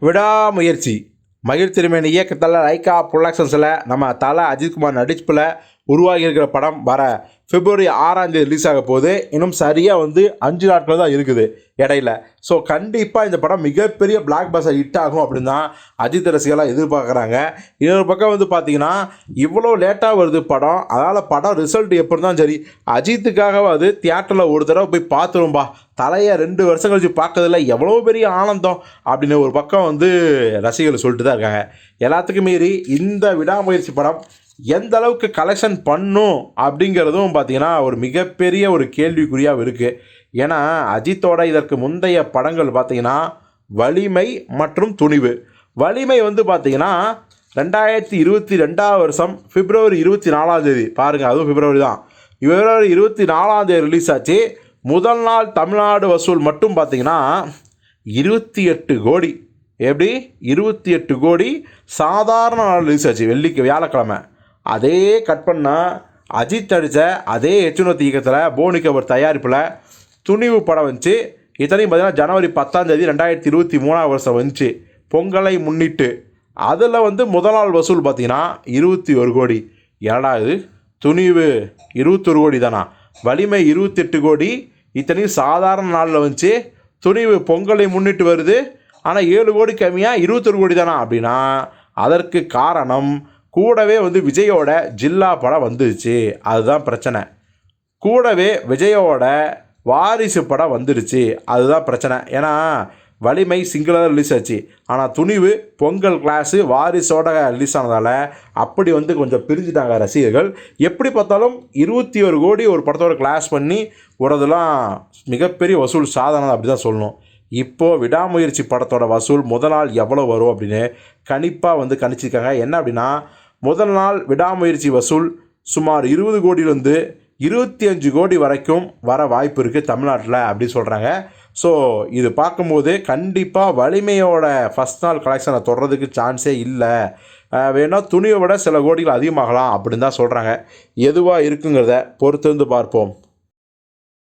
விடாமுயற்சி மகிழ் திருமேனி இயக்கத்தில் லைக்கா ப்ரொடக்ஷன்ஸில் நம்ம தலை அஜித்குமார் நடிப்பில் உருவாகி இருக்கிற படம் வர February 6 ரிலீஸ் ஆக போகுது. இன்னும் சரியாக 5 நாட்கள் தான் இருக்குது இடையில. ஸோ கண்டிப்பாக இந்த படம் மிகப்பெரிய பிளாக் பஸ்டர் ஹிட் ஆகும் அப்படின்னு தான் அஜித் ரசிகர்களாக எதிர்பார்க்குறாங்க. இன்னொரு பக்கம் பார்த்தீங்கன்னா இவ்வளோ லேட்டாக வருது படம். அதனால் படம் ரிசல்ட் எப்படி தான் சரி அஜித்துக்காக தியேட்டரில் ஒரு தடவை போய் பார்த்துரும்பா, தலையை 2 வருஷம் கழிச்சு பார்க்கறதுல எவ்வளோ பெரிய ஆனந்தம் அப்படின்னு ஒரு பக்கம் ரசிகர்கள் சொல்லிட்டு தான் இருக்காங்க. எல்லாத்துக்கும் மீறி இந்த விடாமுயற்சி படம் எந்த அளவுக்கு கலெக்ஷன் பண்ணும் அப்படிங்கிறதும் பார்த்தீங்கன்னா ஒரு மிகப்பெரிய ஒரு கேள்விக்குறியாக இருக்குது. ஏன்னா அஜித்தோட இதற்கு முந்தைய படங்கள் பார்த்தீங்கன்னா வலிமை மற்றும் துணிவு. வலிமை பார்த்தீங்கன்னா 2022 February 24 பாருங்கள், அதுவும் பிப்ரவரி தான். February 24 ரிலீஸ் ஆச்சு. முதல் நாள் தமிழ்நாடு வசூல் மட்டும் பார்த்தீங்கன்னா 28 கோடி. எப்படி 28 கோடி சாதாரண நாள் ரிலீஸ் ஆச்சு, வியாழக்கிழமை. அதே கட் பண்ணால் அஜித் நடித்த அதே எச்சுநூத்தி இயக்கத்தில் போனி கபூர் தயாரிப்பில் துணிவு படம் வந்துச்சு. இத்தனையும் பார்த்தீங்கன்னா January 10 2023 வந்துச்சு, பொங்கலை முன்னிட்டு. அதில் முதல் நாள் வசூல் பார்த்தீங்கன்னா 21 கோடி. ஏழாவது துணிவு 21 கோடி தானா, வலிமை 28 கோடி. இத்தனையும் சாதாரண நாளில் வந்துச்சு. துணிவு பொங்கலை முன்னிட்டு வருது, ஆனால் 7 கோடி கம்மியாக 21 கோடி தானா அப்படின்னா அதற்கு காரணம் கூடவே விஜயோட ஜில்லா படம் வந்துருச்சு. அதுதான் பிரச்சனை. கூடவே விஜயோட வாரிசு படம் வந்துருச்சு, அதுதான் பிரச்சனை. ஏன்னா வலிமை சிங்கிளாக ரிலீஸ் ஆச்சு, ஆனால் துணிவு பொங்கல் கிளாஸு வாரிசோட ரிலீஸ் ஆனதால் அப்படி கொஞ்சம் பிரிஞ்சுட்டாங்க ரசிகர்கள். எப்படி பார்த்தாலும் 21 கோடி ஒரு படத்தோட கிளாஸ் பண்ணி வரதெல்லாம் மிகப்பெரிய வசூல் சாதனை அப்படி தான் சொல்லணும். இப்போது விடாமுயற்சி படத்தோட வசூல் முதல் நாள் எவ்வளோ வரும் அப்படின்னு கணிப்பாக கணிச்சிருக்காங்க. என்ன அப்படின்னா முதல் நாள் விடாமுயற்சி வசூல் சுமார் 20 கோடியிலிருந்து 25 கோடி வரைக்கும் வர வாய்ப்பு இருக்குது தமிழ்நாட்டில் அப்படி சொல்கிறாங்க. ஸோ இது பார்க்கும்போது கண்டிப்பாக வலிமையோட ஃபஸ்ட் நாள் கலெக்ஷனை தொடர்றதுக்கு சான்ஸே இல்லை. வேணால் துணியை விட சில கோடிகள் அதிகமாகலாம் அப்படின்னு தான் சொல்கிறாங்க. எதுவாக இருக்குங்கிறத பொறுத்திருந்து பார்ப்போம்.